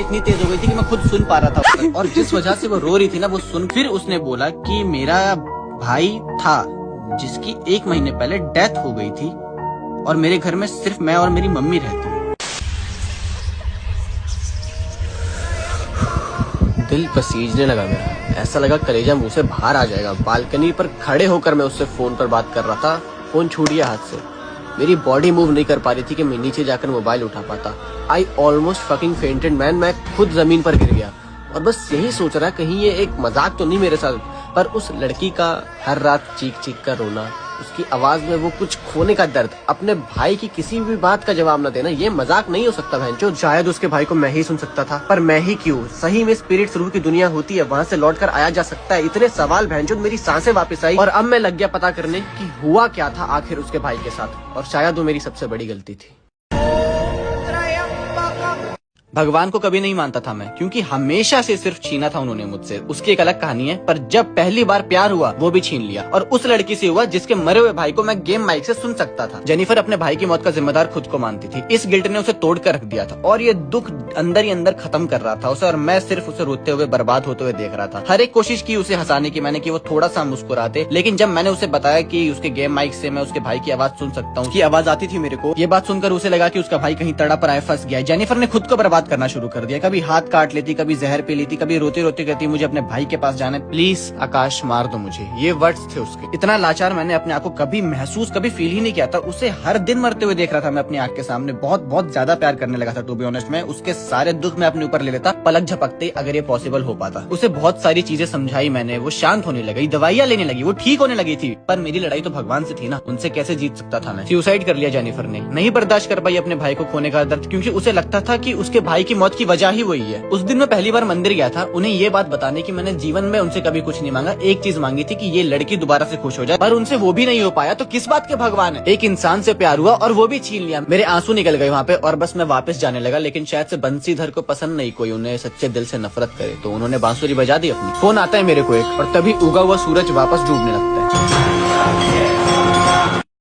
इतनी तेज हो गई थी कि मैं खुद सुन पा रहा था और जिस वजह से वो रो रही थी ना वो सुन, फिर उसने बोला कि मेरा भाई था जिसकी 1 महीने पहले डेथ हो गई थी और मेरे घर में सिर्फ मैं और मेरी मम्मी रहती है। दिल पसीजने लगा मेरा, ऐसा लगा कलेजा मुंह से बाहर आ जाएगा। बालकनी पर खड़े होकर मैं उससे फोन पर बात कर रहा था, फोन छूट गया हाथ से। मेरी बॉडी मूव नहीं कर पा रही थी कि मैं नीचे जाकर मोबाइल उठा पाता। I almost fucking fainted man. मैं खुद जमीन पर गिर गया और बस यही सोच रहा कहीं ये एक मजाक तो नहीं मेरे साथ। पर उस लड़की का हर रात चीख चीख कर रोना, उसकी आवाज में वो कुछ खोने का दर्द, अपने भाई की किसी भी बात का जवाब न देना, ये मजाक नहीं हो सकता भैंचो। शायद उसके भाई को मैं ही सुन सकता था, पर मैं ही क्यों? सही में स्पिरिट्स रूह की दुनिया होती है, वहाँ से लौटकर आया जा सकता है? इतने सवाल भैंचो, मेरी सांसें वापस आई और अब मैं लग गया पता करने कि हुआ क्या था आखिर उसके भाई के साथ। और शायद वो मेरी सबसे बड़ी गलती थी। भगवान को कभी नहीं मानता था मैं, क्योंकि हमेशा से सिर्फ छीना था उन्होंने मुझसे। उसकी एक अलग कहानी है, पर जब पहली बार प्यार हुआ वो भी छीन लिया, और उस लड़की से हुआ जिसके मरे हुए भाई को मैं गेम माइक से सुन सकता था। जेनिफर अपने भाई की मौत का जिम्मेदार खुद को मानती थी। इस गिल्ट ने उसे तोड़ कर रख दिया था और ये दुख अंदर ही अंदर खत्म कर रहा था उसे, और मैं सिर्फ उसे रोते हुए बर्बाद होते हुए देख रहा था। हर एक कोशिश की उसे हंसाने की मैंने, कि वो थोड़ा सा मुस्कुराते, लेकिन जब मैंने उसे बताया कि उसके गेम माइक से मैं उसके भाई की आवाज सुन सकता हूँ, की आवाज आती थी मेरे को, ये बात सुनकर उसे लगा कि उसका भाई कहीं तड़प आए, फंस गया। जेनिफर ने खुद को बर्बाद करना शुरू कर दिया। कभी हाथ काट लेती, कभी जहर पी लेती, कभी रोते रोते कहती मुझे अपने भाई के पास जाना है, प्लीज आकाश मार दो मुझे, ये वर्ड्स थे उसके। इतना लाचार मैंने अपने आप को कभी महसूस, कभी फील ही नहीं किया था। उसे हर दिन मरते हुए देख रहा था मैं अपनी आंख के सामने। बहुत ज्यादा प्यार करने लगा था टू बी ऑनेस्ट। मैं उसके सारे दुख मैं अपने ऊपर ले लेता पलक झपकते, अगर ये पॉसिबल हो पाता। उसे बहुत सारी चीजें समझाई मैंने, वो शांत होने लगी, दवाइयां लेने लगी, वो ठीक होने लगी थी। पर मेरी लड़ाई तो भगवान से थी ना, उनसे कैसे जीत सकता था मैं। सुसाइड कर लिया जेनिफर ने। नहीं बर्दाश्त कर पाई अपने भाई को खोने का दर्द, क्योंकि उसे लगता था कि उसके भाई की मौत की वजह ही वही है। उस दिन मैं पहली बार मंदिर गया था उन्हें ये बात बताने की मैंने जीवन में उनसे कभी कुछ नहीं मांगा। एक चीज मांगी थी कि ये लड़की दोबारा से खुश हो जाए, पर उनसे वो भी नहीं हो पाया। तो किस बात के भगवान है? एक इंसान से प्यार हुआ और वो भी छीन लिया। मेरे आंसू निकल गए वहाँ पे और बस मैं वापस जाने लगा। लेकिन शायद से बंसीधर को पसंद नहीं कोई उन्हें सच्चे दिल से नफरत करे, तो उन्होंने बांसुरी बजा दी अपनी। फोन आता है मेरे को एक, और तभी उगा हुआ सूरज वापस डूबने लगता है।